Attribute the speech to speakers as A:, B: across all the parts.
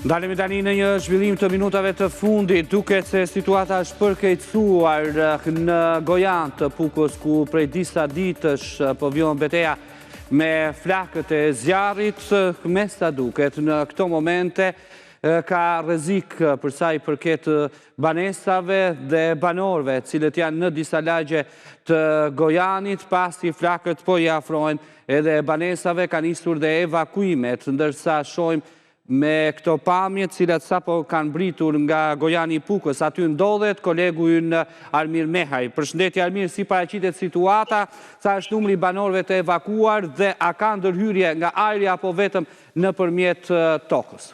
A: Dalemi tani në një zhvillim të minutave të fundit, duket se situata është përkeqësuar në Gojan të Pukës, ku prej disa ditësh po vjen betejë me flakët e zjarrit. Me sa duket në këto momente ka rrezik për sa i përket banesave dhe banorëve, cilët janë në disa lagje të Gojanit, pasi flakët po i afrohen edhe banesave, ka nisur dhe evakuimet, ndërsa shohim me këto pamje, cilat sapo kanë britur nga Gojani i Pukës. Aty ndodhet kolegu ynë Armir Mehaj. Përshëndetje Armir, si paraqitet situata, sa është numri i banorëve të evakuar dhe a ka ndërhyrje nga ajri apo vetëm nëpërmjet tokës?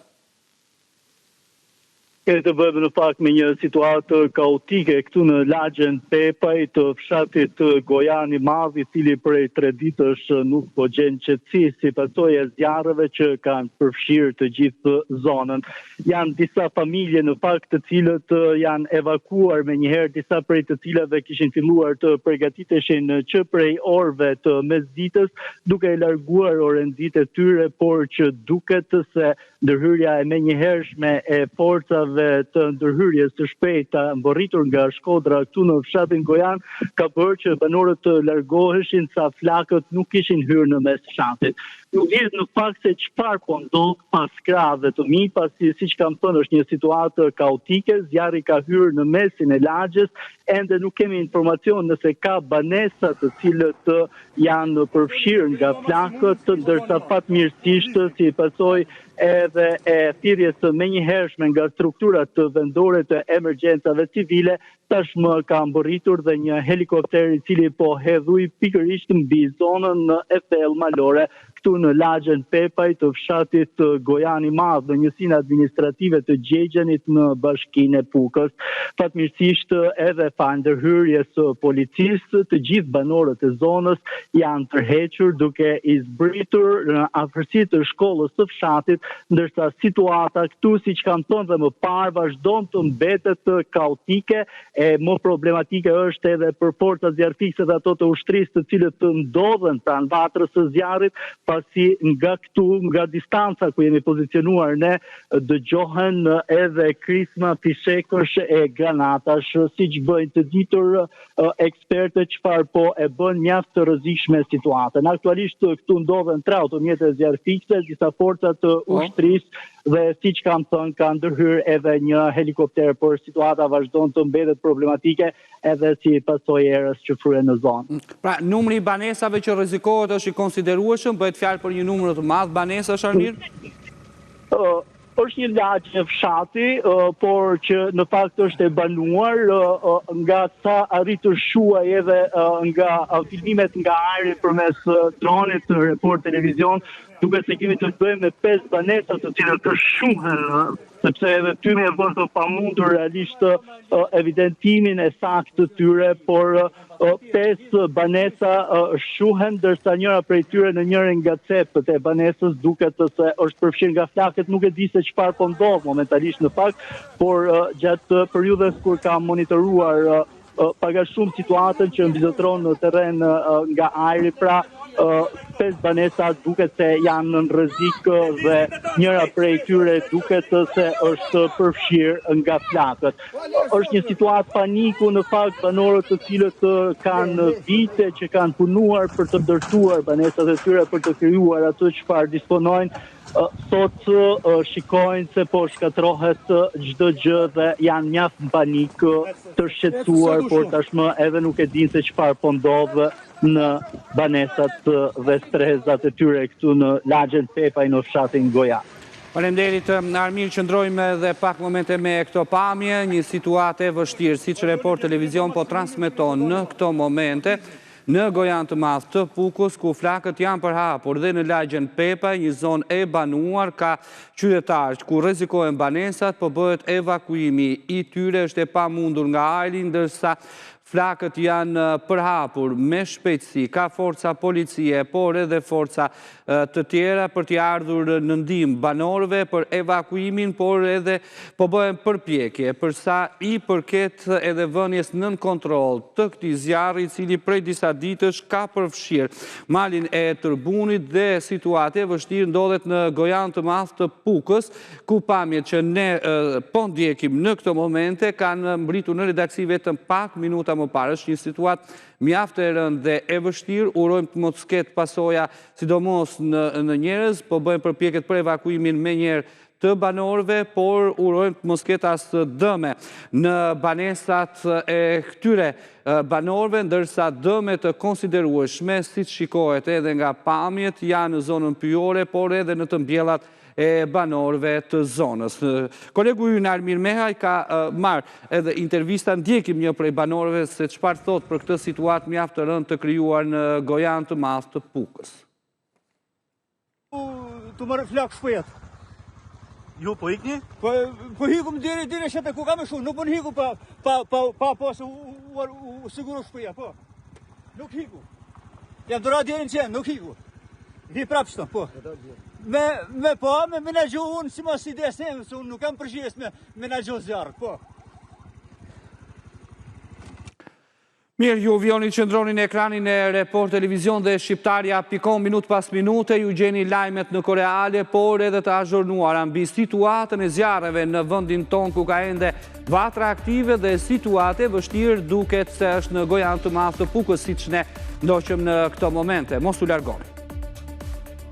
B: Kemi të bëjmë në fakt me një situatë kaotike këtu në lagjen Pepaj të fshatit Gojani Madh, i cili prej 3 ditësh nuk po gjen qetësi si pasojë e zjarreve që kanë përfshirë të gjithë zonën. Janë disa familje në fakt të cilët janë evakuar menjëherë, disa prej të cilave kishin filluar të përgatiteshin që prej orëve të mesditës, duke e larguar orenditë e tyre, por që duket se ndërhyrja e menjëhershme e forcave të ndërhyrjes të shpejta mbërritur nga Shkodra këtu në fshatin Gojan ka bërë që banorët të largoheshin sa flakët nuk kishin hyrë në mes fshatit. Nuk vjen në fakt se çfarë po ndodh pas krahëve të mi, pasi siç kam thënë është një situatë kaotike, zjarri ka hyrë në mesin e lagjes, ende nuk kemi informacion nëse ka banesa të cilët janë përfshirë nga flakët, ndërsa fatmirësisht si pasojë edhe e thirrjes menjëhershme nga strukturat vendore të emergjencave civile, tashmë ka mbërritur dhe një helikopter i cili po hedhui pikërisht mbi zonën e thellë malore këtu në lagjen Pepaj të fshatit Gojani Madh, në njësinë administrative të Gjegjenit në bashkinë e Pukës. Fatmirësisht edhe pa ndërhyrjes policisë, të gjithë banorët e zonës janë tërhequr duke i zbritur në afërsi të shkollës së fshatit, ndërsa situata këtu, siç kam thënë dhe më parë, vazhdon të mbetet kaotike, e më problematike është edhe për forcat zjarfikse dhe ato të ushtrisë të cilët të ndodhen pranë vatrës së zjarrit, pasi nga këtu, nga distanca ku jemi pozicionuar ne, dëgjohen edhe krisma, fishekësh e granatash, siç bëjnë të ditur ekspertët çfarë po e bën mjaft të rrezikshme situatën. Aktualisht këtu ndodhen 3 automjete zjarfikse, disa forca të ushtrisë dhe siç kam thënë ka ndërhyrë edhe një helikopter, por situata vazhdon të mbetet problematike edhe si pasojë e erës që fryen në zonë.
A: Pra, numri i banesave që rrezikohet është i konsiderueshëm, bëhet fjalë për një numër të madh banesash, Armir?
B: Është një lagje fshati, por që në fakt është e banuar, nga sa arrit të shuaj edhe nga filmimet nga ajri përmes dronit të Report Televizion, duke se kemi të bëjmë me 5 banesa të cilët të shuhen, sepse edhe tymi e bërë të pamundur realisht evidentimin e saktë të tyre, por 5 banesa shuhen, ndërsa njëra prej tyre në njërin nga cepët e banesës duket se është përfshirë nga flakët, nuk e di se çfarë po ndodh momentalisht në fakt, por gjatë periudhës kur kam monitoruar paga shumë situatën që mbizotron në terren nga ajri, pra 5 banesa duket se janë në rrezik dhe njëra prej tyre duket se është përfshirë nga flakët. Është një situatë paniku në fakt, banorët të cilët kanë vite që kanë punuar për të ndërtuar banesat e tyre, për të krijuar atë çfarë disponojnë, sot shikojnë se po shkatrohet çdo gjë dhe janë mjaft në panik, të shqetësuar, por tashmë edhe nuk e dinë se çfarë po ndodh në banesat dhe strehezat e tyre këtu në lagjen Pepaj në fshatin Gojan.
A: Faleminderit Armir, qëndrojmë edhe pak momente me këto pamje, një situatë e vështirë, siç Report Televizion po transmeton në këto momente në Gojan të Madh të Pukës, ku flakët janë përhapur dhe në lagjen Pepaj, një zonë e banuar, ka qytetarë ku rrezikohen banesat, po bëhet evakuimi i tyre, është e pamundur nga ajri, ndërsa flakët janë përhapur me shpejtësi, ka forca policie, por edhe forca të tjera për t'i ardhur në ndihmë banorëve për evakuimin, por edhe po bëhen përpjekje përsa i përket edhe vënies nën kontroll të këtij zjarri, i cili prej disa ditësh ka përfshirë malin e Tërbunit dhe situate e vështirë ndodhet në Gojan të Madh të Pukës, ku pamjet që ne po ndjekim në këto momente kanë mbritur në redaksi vetëm pak minuta më parë. Është një situatë mjaft e rëndë dhe e vështirë. Urojmë të mos ketë pasoja, sidomos në njerëz, po bëjmë përpjekjet për evakuimin menjëherë të banorëve, por urojmë të mos ketë as dëme në banesat e këtyre banorëve, ndërsa dëme të konsiderueshme, siç shikohet edhe nga pamjet, janë në zonën pyjore, por edhe në të mbjellat e banorëve të zonës. Kolegu ynë Armir Mehaj ka marrë edhe intervista, ndjekim një prej banorëve se çfarë thot për këtë situatë mjaft të rëndë të krijuar në Gojan të Madh të Pukës.
C: Tu marrë flak shpejt.
D: Ju po ikni?
C: Po hikum deri shepe ku kam shumë, nuk po hiku pa pasë u siguru shpejt, po. Nuk hiku. Jam dora deri në qenë, nuk hiku. Vi prapë shto, po. Me menagju unë si mos ide se unë nuk kam përgjes me menagju zjarë, po.
A: Mirë, ju vjoni qëndronin e ekranin e Report Televizion dhe Shqiptaria.com minut pas minute, ju gjeni lajmet në Koreale, por edhe të azhurnuara mbi situatën e zjarreve në vendin ton ku ka ende vatra aktive dhe situate vështirë duket se është në Gojan të Madh të Pukës, siç ne ndoqëm në këto momente. Mos u largoni.